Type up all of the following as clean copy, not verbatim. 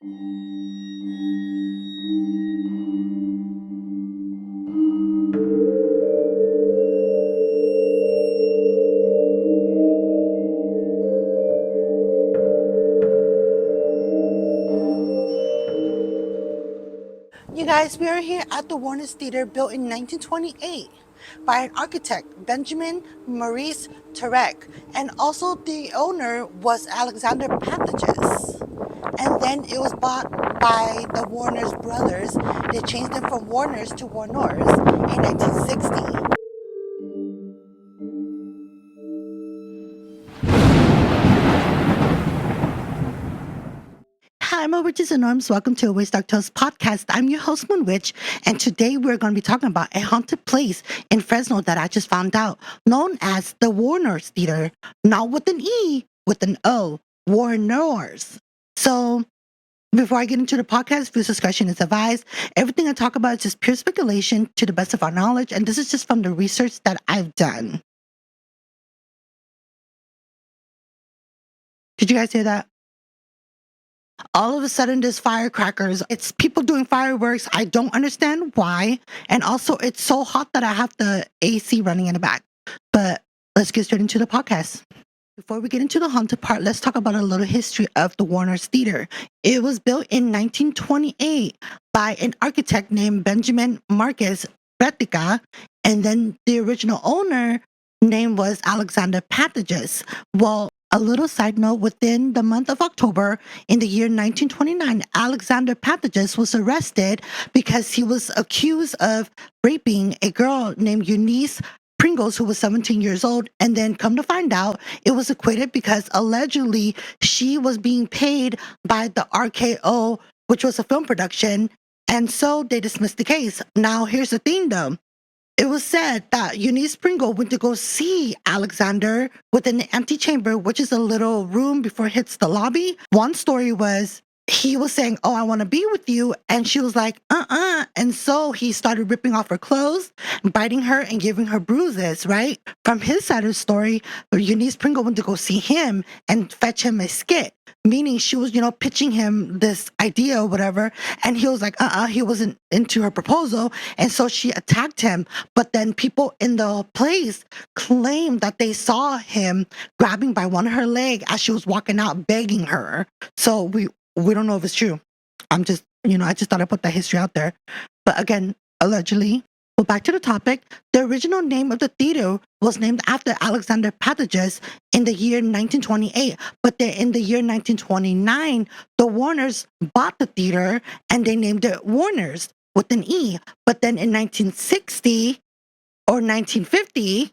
You guys, we are here at the Warnors Theatre, built in 1928 by an architect, Benjamin Maurice Turek, and also the owner was Alexander Pantages. And then it was bought by the Warners brothers. They changed them from Warners to Warnors in 1960. Hi, my witches and norms. Welcome to a Waste Dark Tales podcast. I'm your host, Moon Witch, and today we're going to be talking about a haunted place in Fresno that I just found out, known as the Warnors Theatre, not with an E, with an O, Warnors. So, before I get into the podcast, views discretion is advised. Everything I talk about is just pure speculation to the best of our knowledge, and this is just from the research that I've done. Did you guys hear that? All of a sudden there's firecrackers. It's people doing fireworks. I don't understand why. And also it's so hot that I have the AC running in the back. But let's get straight into the podcast. Before we get into the haunted part, let's talk about a little history of the Warnors Theatre. It was built in 1928 by an architect named Benjamin Marcus Bretica, and then the original owner name was Alexander Pantages. Well, a little side note, within the month of October in the year 1929, Alexander Pantages was arrested because he was accused of raping a girl named Eunice Pringles, who was 17 years old. And then come to find out, it was acquitted because allegedly she was being paid by the RKO, which was a film production. And so they dismissed the case. Now, here's the thing though. It was said that Eunice Pringle went to go see Alexander within the antechamber, which is a little room before it hits the lobby. One story was he was saying, "Oh, I want to be with you." And she was like, And so he started ripping off her clothes, biting her, and giving her bruises, right? From his side of the story, Eunice Pringle went to go see him and fetch him a skit, meaning she was, pitching him this idea or whatever. And he was like, he wasn't into her proposal. And so she attacked him. But then people in the place claimed that they saw him grabbing by one of her leg as she was walking out, begging her. So we don't know if it's true. I'm just, I just thought I'd put that history out there. But again, allegedly. Well, back to the topic. The original name of the theater was named after Alexander Pantages in the year 1928. But then in the year 1929, the Warners bought the theater and they named it Warnors with an E. But then in 1960 or 1950,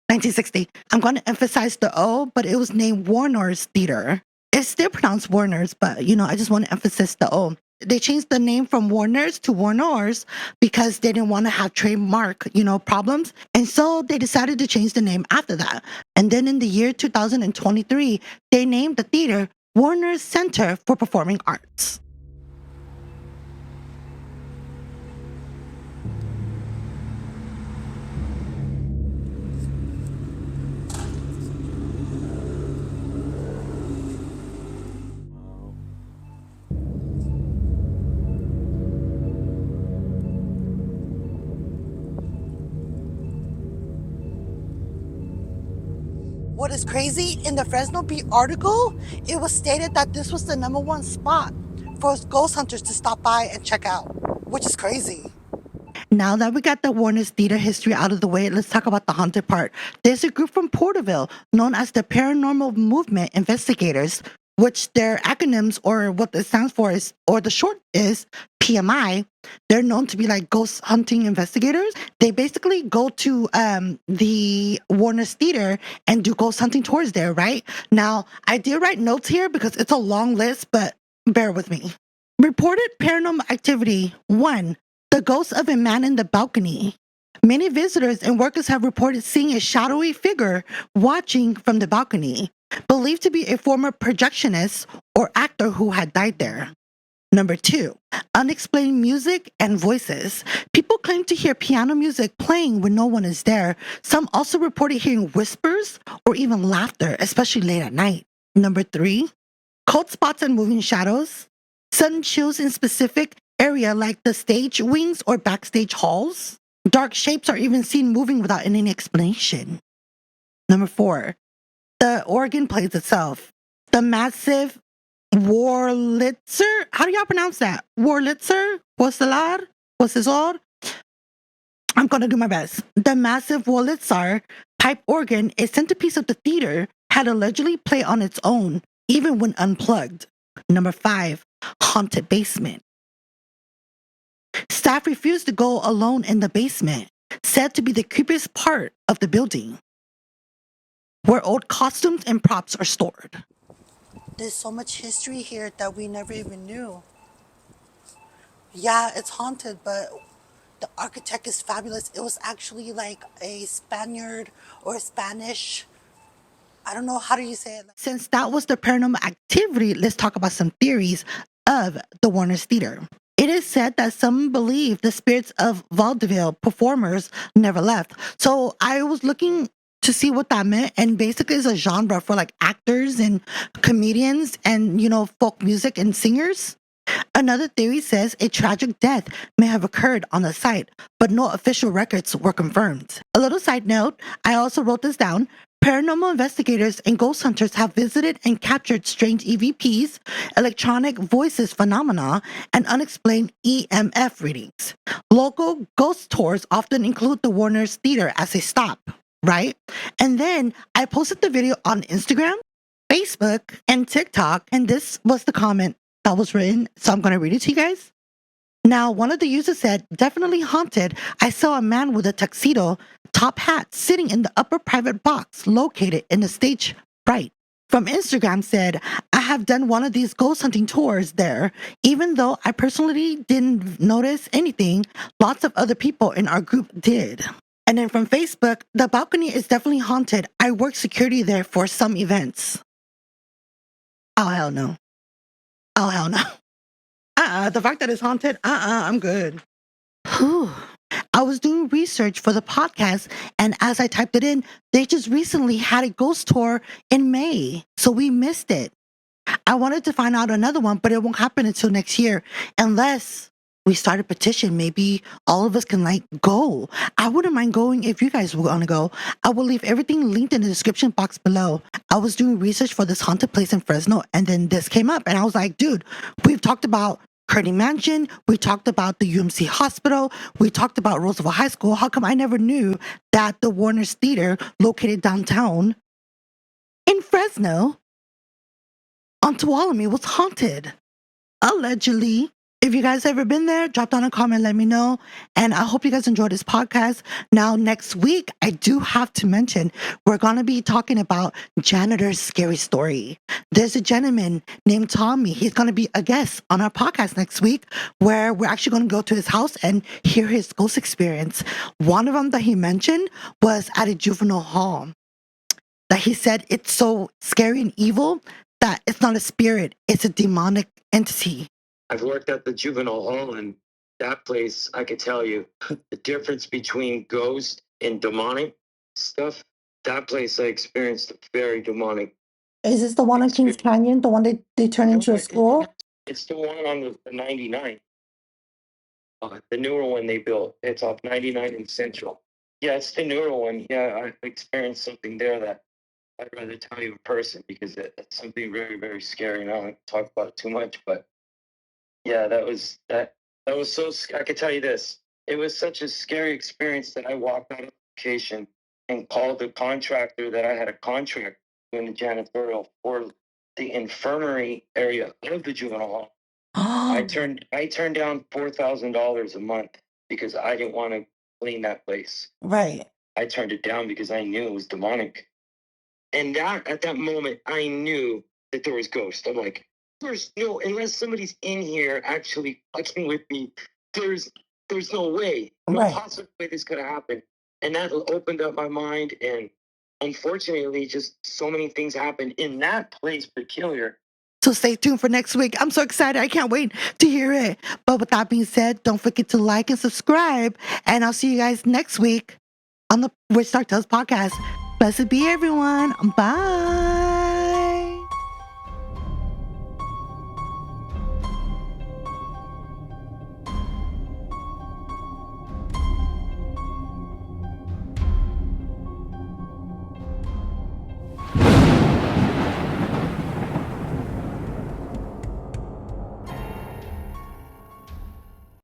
1960, I'm going to emphasize the O, but it was named Warnors Theatre. It's still pronounced Warners, but I just want to emphasize the O. They changed the name from Warners to Warnors because they didn't want to have trademark, problems. And so they decided to change the name after that. And then in the year 2023, they named the theater Warners Center for Performing Arts. What is crazy, in the Fresno Bee article, it was stated that this was the #1 spot for ghost hunters to stop by and check out, which is crazy. Now that we got the Warners Theatre history out of the way, let's talk about the haunted part. There's a group from Porterville known as the Paranormal Movement Investigators, which their acronyms or what it stands for is, or the short is PMI. They're known to be like ghost hunting investigators. They basically go to the Warners Theatre and do ghost hunting tours there, right? Now, I did write notes here because it's a long list, but bear with me. Reported paranormal activity. 1. The ghost of a man in the balcony. Many visitors and workers have reported seeing a shadowy figure watching from the balcony, believed to be a former projectionist or actor who had died there. Number 2, unexplained music and voices. People claim to hear piano music playing when no one is there. Some also reported hearing whispers or even laughter, especially late at night. Number 3, cold spots and moving shadows, sudden chills in specific area like the stage wings or backstage halls. Dark shapes are even seen moving without any explanation. Number 4, the organ plays itself. The massive Wurlitzer, how do y'all pronounce that? Wurlitzer? Wurstelar? Wurstelar? I'm gonna do my best. The massive Wurlitzer pipe organ, a centerpiece of the theater, had allegedly played on its own, even when unplugged. Number 5, haunted basement. Staff refused to go alone in the basement, said to be the creepiest part of the building, where old costumes and props are stored. There's so much history here that we never even knew. Yeah, it's haunted, but the architect is fabulous. It was actually like a Spaniard or Spanish. I don't know, how do you say it? Since that was the paranormal activity, let's talk about some theories of the Warnors Theatre. It is said that some believe the spirits of vaudeville performers never left. So I was looking to see what that meant, and basically it's a genre for like actors and comedians and, folk music and singers. Another theory says a tragic death may have occurred on the site, but no official records were confirmed. A little side note, I also wrote this down. Paranormal investigators and ghost hunters have visited and captured strange EVPs, electronic voices phenomena, and unexplained EMF readings. Local ghost tours often include the Warnors Theatre as a stop, right? And then I posted the video on Instagram, Facebook, and TikTok, and this was the comment that was written, so I'm going to read it to you guys. Now, one of the users said, definitely haunted. I saw a man with a tuxedo, top hat, sitting in the upper private box located in the stage right. From Instagram said, I have done one of these ghost hunting tours there. Even though I personally didn't notice anything, lots of other people in our group did. And then from Facebook, the balcony is definitely haunted. I work security there for some events. Oh, hell no. Oh, hell no. The fact that it's haunted, I'm good. Whew. I was doing research for the podcast, and as I typed it in, they just recently had a ghost tour in May, so we missed it. I wanted to find out another one, but it won't happen until next year, unless we start a petition. Maybe all of us can go. I wouldn't mind going if you guys want to go. I will leave everything linked in the description box below. I was doing research for this haunted place in Fresno, and then this came up, and I was like, dude, we've talked about Kearney Mansion, we talked about the UMC Hospital, we talked about Roosevelt High School. How come I never knew that the Warnors Theatre, located downtown in Fresno on Tuolumne, was haunted? Allegedly. If you guys ever been there, drop down a comment, let me know. And I hope you guys enjoyed this podcast. Now, next week, I do have to mention, we're going to be talking about Janitor's scary story. There's a gentleman named Tommy. He's going to be a guest on our podcast next week, where we're actually going to go to his house and hear his ghost experience. One of them that he mentioned was at a juvenile hall. That he said it's so scary and evil that it's not a spirit, it's a demonic entity. I've worked at the juvenile hall, and that place, I could tell you the difference between ghost and demonic stuff. That place I experienced very demonic. Is this the one in Kings Canyon, the one they turned into a school? It's the one on the 99. The newer one they built. It's off 99 in Central. Yeah, it's the newer one. Yeah, I experienced something there that I'd rather tell you in person, because it's something very, very scary. And I don't talk about it too much, but yeah, that was so. I could tell you this. It was such a scary experience that I walked out of location and called the contractor that I had a contract doing the janitorial for the infirmary area of the juvenile hall. I turned down $4,000 a month because I didn't want to clean that place. Right. I turned it down because I knew it was demonic. And at that moment, I knew that there was ghosts. I'm like, there's no, unless somebody's in here actually fucking with me, there's no way, no possible way this could have happened. And that opened up my mind. And unfortunately, just so many things happened in that place peculiar. So stay tuned for next week. I'm so excited. I can't wait to hear it. But with that being said, don't forget to like and subscribe. And I'll see you guys next week on the Witch Talk Tales podcast. Blessed be everyone. Bye.